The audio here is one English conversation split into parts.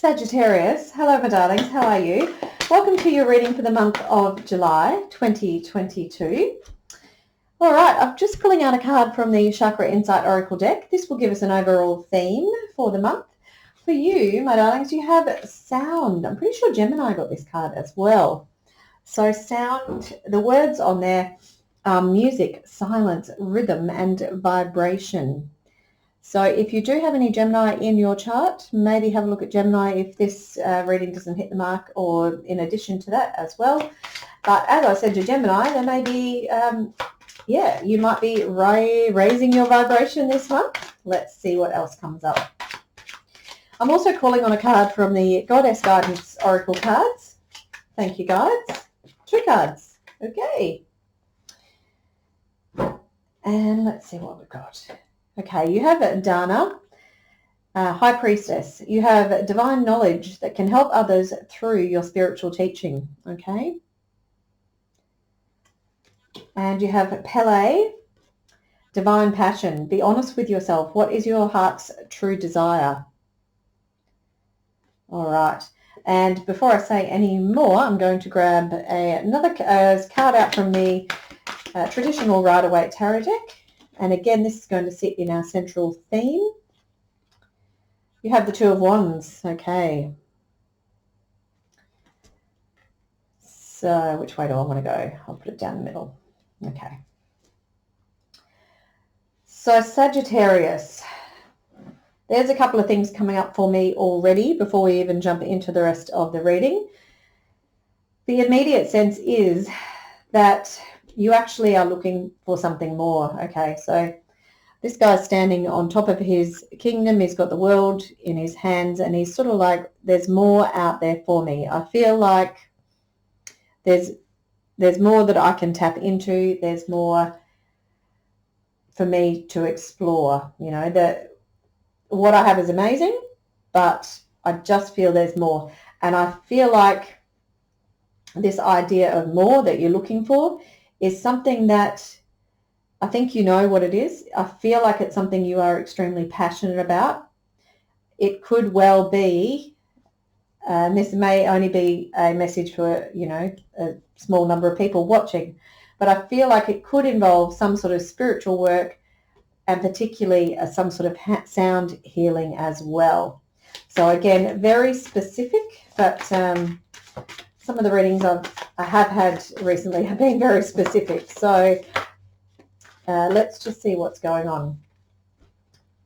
Sagittarius, hello my darlings, how are you? Welcome to your reading for the month of July 2022. All right, I'm just pulling out a card from the Chakra Insight Oracle deck. This will give us an overall theme for the month. For you, my darlings, you have sound. I'm pretty sure Gemini got this card as well. So sound, the words on there are music, silence, rhythm, and vibration. So if you do have any Gemini in your chart, maybe have a look at Gemini if this reading doesn't hit the mark, or in addition to that as well. But as I said to Gemini, there may be, you might be raising your vibration this month. Let's see what else comes up. I'm also calling on a card from the Goddess Guidance Oracle cards. Thank you, guides. 2 cards. Okay. And let's see what we've got. Okay, you have Dana, High Priestess. You have divine knowledge that can help others through your spiritual teaching, okay? And you have Pele, divine passion. Be honest with yourself. What is your heart's true desire? All right. And before I say any more, I'm going to grab another card out from the traditional Rider-Waite Tarot deck. And again, this is going to sit in our central theme. You have the 2 of Wands. Okay. So which way do I want to go? I'll put it down the middle. Okay. So Sagittarius. There's a couple of things coming up for me already before we even jump into the rest of the reading. The immediate sense is that you actually are looking for something more. Okay, so this guy's standing on top of his kingdom. He's got the world in his hands, and he's sort of like, there's more out there for me. I feel like there's more that I can tap into. There's more for me to explore. You know, that what I have is amazing, but I just feel there's more. And I feel like this idea of more that you're looking for is something that I think you know what it is. I feel like it's something you are extremely passionate about. It could well be, and this may only be a message for, you know, a small number of people watching, but I feel like it could involve some sort of spiritual work, and particularly some sort of sound healing as well. So again, very specific, but some of the readings I have had recently have been very specific. So let's just see what's going on.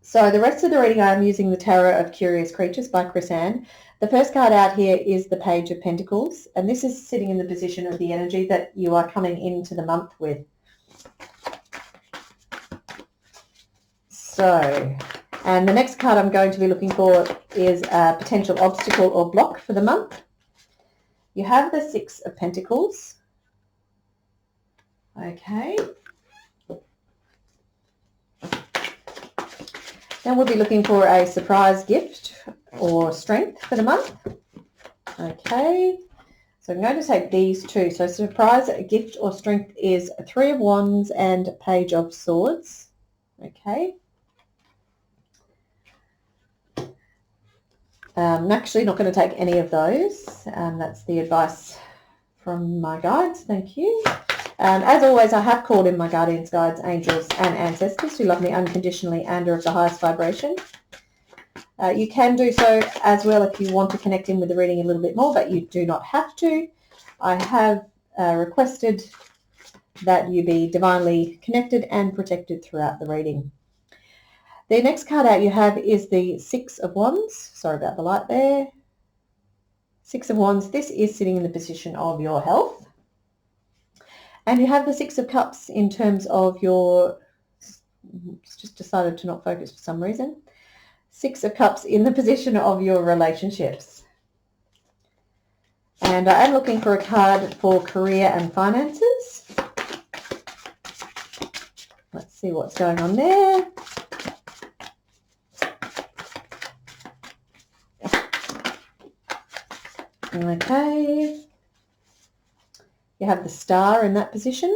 So the rest of the reading, I'm using the Tarot of Curious Creatures by Chris Ann. The first card out here is the Page of Pentacles, and this is sitting in the position of the energy that you are coming into the month with. So, and the next card I'm going to be looking for is a potential obstacle or block for the month. You have the 6 of Pentacles. Okay. Then we'll be looking for a surprise gift or strength for the month. Okay. So I'm going to take these 2. So surprise, gift or strength is 3 of Wands and Page of Swords. Okay. I'm actually not going to take any of those. That's the advice from my guides. Thank you. As always, I have called in my guardians, guides, angels, and ancestors who love me unconditionally and are of the highest vibration. You can do so as well if you want to connect in with the reading a little bit more, but you do not have to. I have requested that you be divinely connected and protected throughout the reading. The next card out you have is the 6 of Wands. Sorry about the light there. 6 of Wands. This is sitting in the position of your health. And you have the 6 of Cups in terms of your, it's just decided to not focus for some reason. 6 of Cups in the position of your relationships. And I am looking for a card for career and finances. Let's see what's going on there. Okay. You have the Star in that position.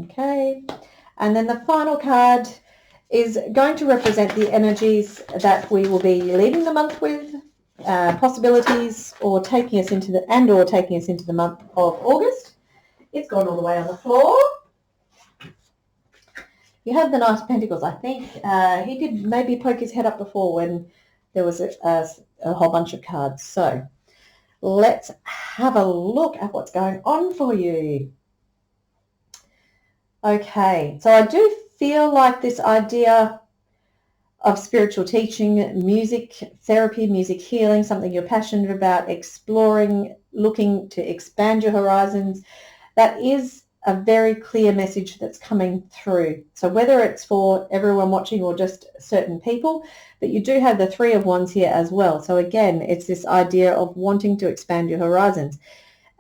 Okay. And then the final card is going to represent the energies that we will be leaving the month with, possibilities, or taking us into the month of August. It's gone all the way on the floor. You have the Knight of Pentacles, I think. He did maybe poke his head up before when there was a whole bunch of cards. So let's have a look at what's going on for you. Okay, so I do feel like this idea of spiritual teaching, music therapy, music healing, something you're passionate about, exploring, looking to expand your horizons, that is a very clear message that's coming through. So whether it's for everyone watching or just certain people, but you do have the Three of Wands here as well. So again, it's this idea of wanting to expand your horizons.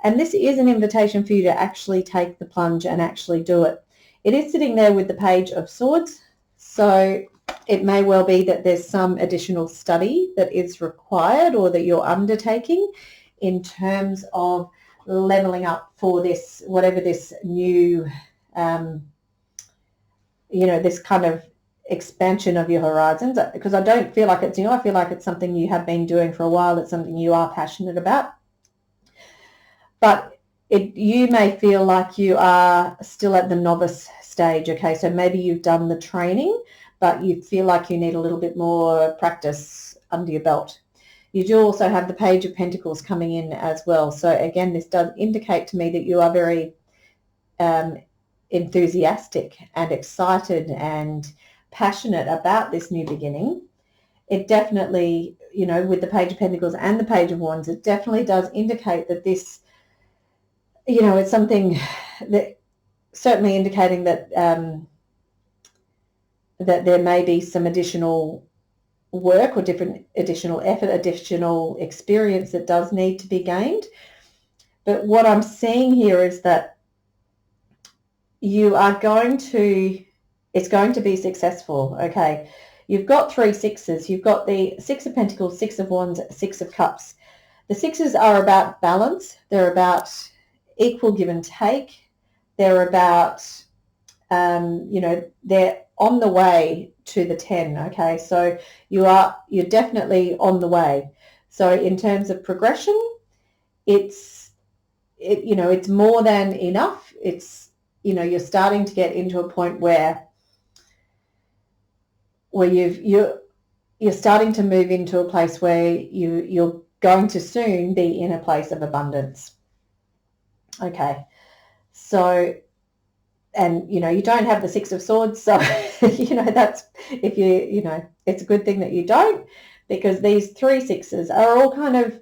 And this is an invitation for you to actually take the plunge and actually do it. It is sitting there with the Page of Swords. So it may well be that there's some additional study that is required or that you're undertaking in terms of leveling up for this, whatever this new, this kind of expansion of your horizons, because I don't feel like it's new. I feel like it's something you have been doing for a while. It's something you are passionate about. But you may feel like you are still at the novice stage, okay? So maybe you've done the training, but you feel like you need a little bit more practice under your belt. You do also have the Page of Pentacles coming in as well. So again, this does indicate to me that you are very enthusiastic and excited and passionate about this new beginning. It definitely, with the Page of Pentacles and the Page of Wands, it definitely does indicate that this, it's something that certainly indicating that that there may be some additional work or different additional effort, additional experience that does need to be gained. But what I'm seeing here is that it's going to be successful, okay? You've got 3 sixes. You've got the Six of Pentacles, Six of Wands, Six of Cups. The sixes are about balance. They're about equal give and take. They're about, they're on the way to the 10, okay? So you're definitely on the way. So in terms of progression, it's more than enough. It's, you're starting to get into a point where you're starting to move into a place where you're going to soon be in a place of abundance. Okay. So, and you don't have the Six of Swords, so that's, if it's a good thing that you don't, because these 3 sixes are all kind of,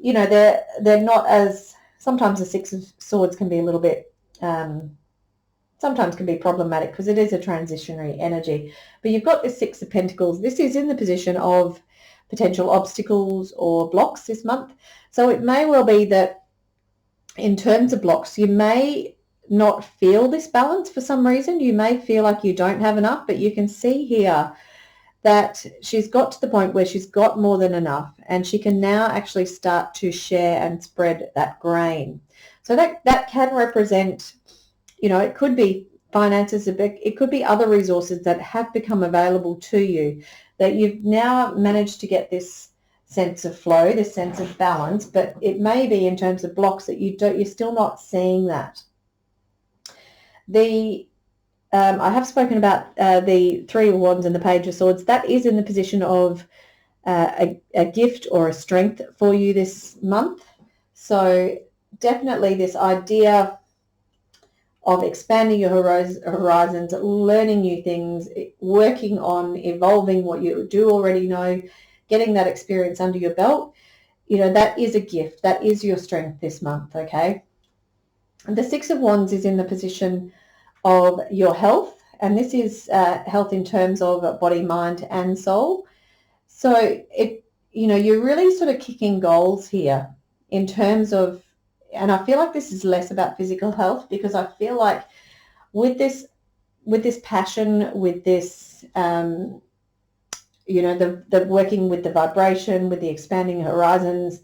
they're not as, sometimes the Six of Swords can be a little bit, sometimes can be problematic because it is a transitionary energy. But you've got this Six of Pentacles. This is in the position of potential obstacles or blocks this month. So it may well be that in terms of blocks, you may not feel this balance for some reason. You may feel like you don't have enough, but you can see here that she's got to the point where she's got more than enough, and she can now actually start to share and spread that grain. So that can represent, it could be finances, it could be other resources that have become available to you, that you've now managed to get this sense of flow, this sense of balance, but it may be in terms of blocks that you're still not seeing that. I have spoken about the Three of Wands and the Page of Swords. That is in the position of a gift or a strength for you this month. So definitely this idea of expanding your horizons, learning new things, working on evolving what you do already know, getting that experience under your belt, that is a gift. That is your strength this month, okay? And the Six of Wands is in the position of your health, and this is health in terms of body, mind, and soul. So you're really sort of kicking goals here in terms of, and I feel like this is less about physical health, because I feel like with this passion, with this, the working with the vibration, with the expanding horizons,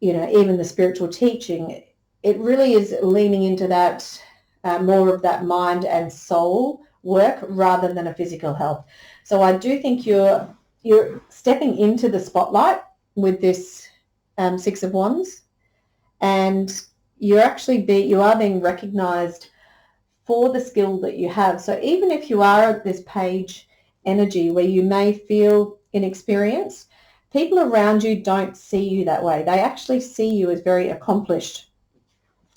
even the spiritual teaching, it really is leaning into that more of that mind and soul work rather than a physical health. So I do think you're stepping into the spotlight with this Six of Wands, and you are being recognized for the skill that you have. So even if you are at this page energy where you may feel inexperienced, people around you don't see you that way. They actually see you as very accomplished.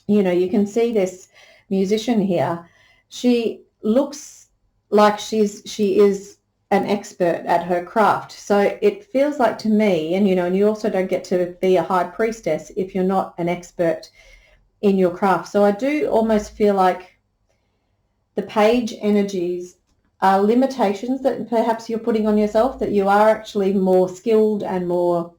You know, you can see this musician here. She looks like she is an expert at her craft. So it feels like to me, and you also don't get to be a high priestess if you're not an expert in your craft. So I do almost feel like the page energies are limitations that perhaps you're putting on yourself, that you are actually more skilled and more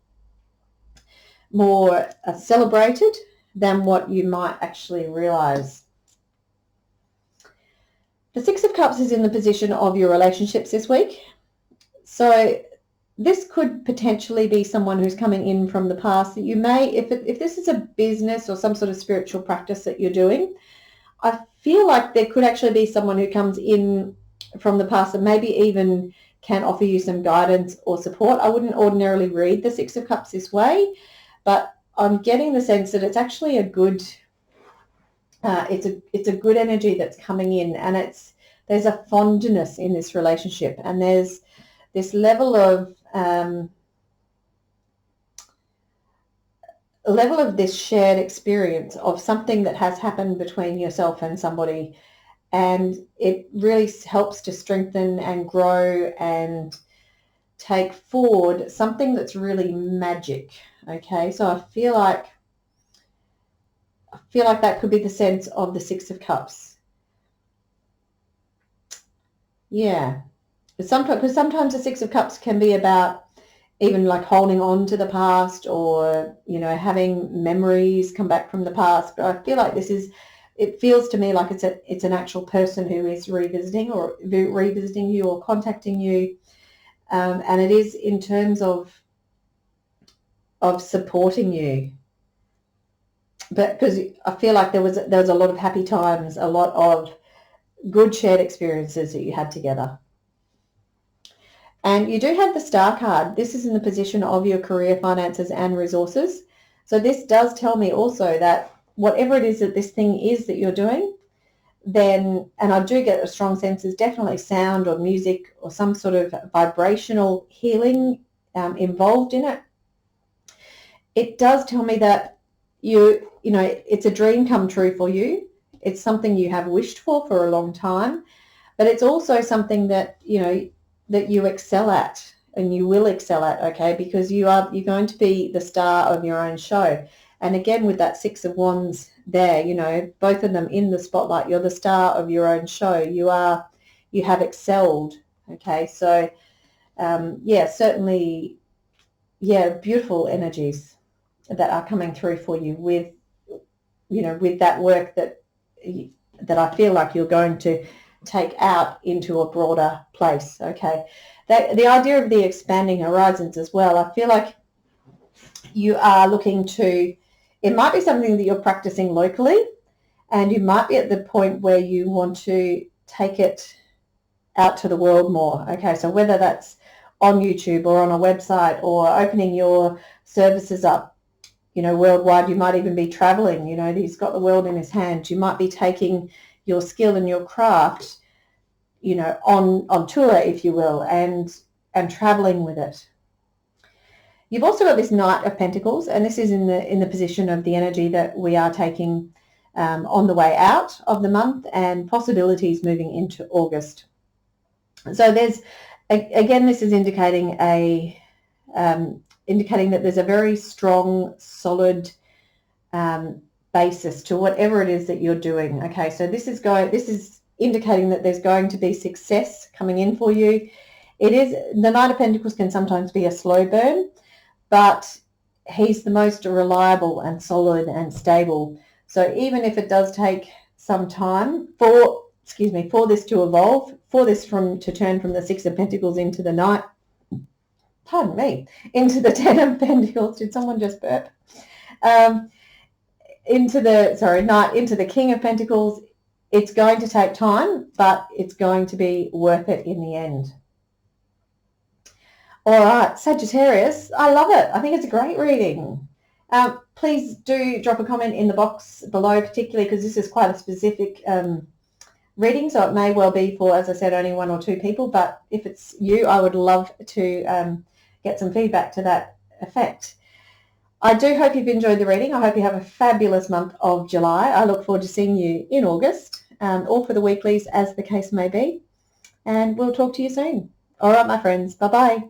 celebrated than what you might actually realize. The Six of Cups is in the position of your relationships this week. So this could potentially be someone who's coming in from the past that you may, if this is a business or some sort of spiritual practice that you're doing, I feel like there could actually be someone who comes in from the past and maybe even can offer you some guidance or support. I wouldn't ordinarily read the Six of Cups this way, but I'm getting the sense that it's actually a good, it's a good energy that's coming in, and there's a fondness in this relationship, and there's this level of this shared experience of something that has happened between yourself and somebody, and it really helps to strengthen and grow and take forward something that's really magic. Okay, so I feel like that could be the sense of the Six of Cups. Yeah, because sometimes the Six of Cups can be about even like holding on to the past, or having memories come back from the past. But I feel like it feels to me like it's an actual person who is revisiting you or contacting you, and it is in terms of supporting you. But because I feel like there was a lot of happy times, a lot of good shared experiences that you had together. And you do have the Star card. This is in the position of your career, finances, and resources. So this does tell me also that whatever it is that this thing is that you're doing, then, and I do get a strong sense, there's definitely sound or music or some sort of vibrational healing involved in it. It does tell me that it's a dream come true for you. It's something you have wished for a long time, but it's also something that that you excel at, and you will excel at, okay, because you're going to be the star of your own show. And again, with that Six of Wands there, both of them in the spotlight, you're the star of your own show. You have excelled, okay. So certainly, beautiful energies that are coming through for you with that work that I feel like you're going to take out into a broader place, okay. The idea of the expanding horizons as well, I feel like you are looking to, it might be something that you're practicing locally, and you might be at the point where you want to take it out to the world more, okay. So whether that's on YouTube or on a website, or opening your services up worldwide, you might even be traveling. He's got the world in his hands. You might be taking your skill and your craft, on tour, if you will, and traveling with it. You've also got this Knight of Pentacles, and this is in the position of the energy that we are taking on the way out of the month, and possibilities moving into August. So there's, again, this is indicating that there's a very strong, solid basis to whatever it is that you're doing. Okay, so this is indicating that there's going to be success coming in for you. The Knight of Pentacles can sometimes be a slow burn, but he's the most reliable and solid and stable. So even if it does take some time for this to evolve, for this to turn from the Six of Pentacles into the Knight, into the Ten of Pentacles. Did someone just burp? Into the King of Pentacles. It's going to take time, but it's going to be worth it in the end. All right, Sagittarius, I love it. I think it's a great reading. Please do drop a comment in the box below, particularly because this is quite a specific reading, so it may well be for, as I said, only 1 or 2 people, but if it's you, I would love to get some feedback to that effect. I do hope you've enjoyed the reading. I hope you have a fabulous month of July. I look forward to seeing you in August, or for the weeklies, as the case may be, and we'll talk to you soon. All right, my friends, bye-bye.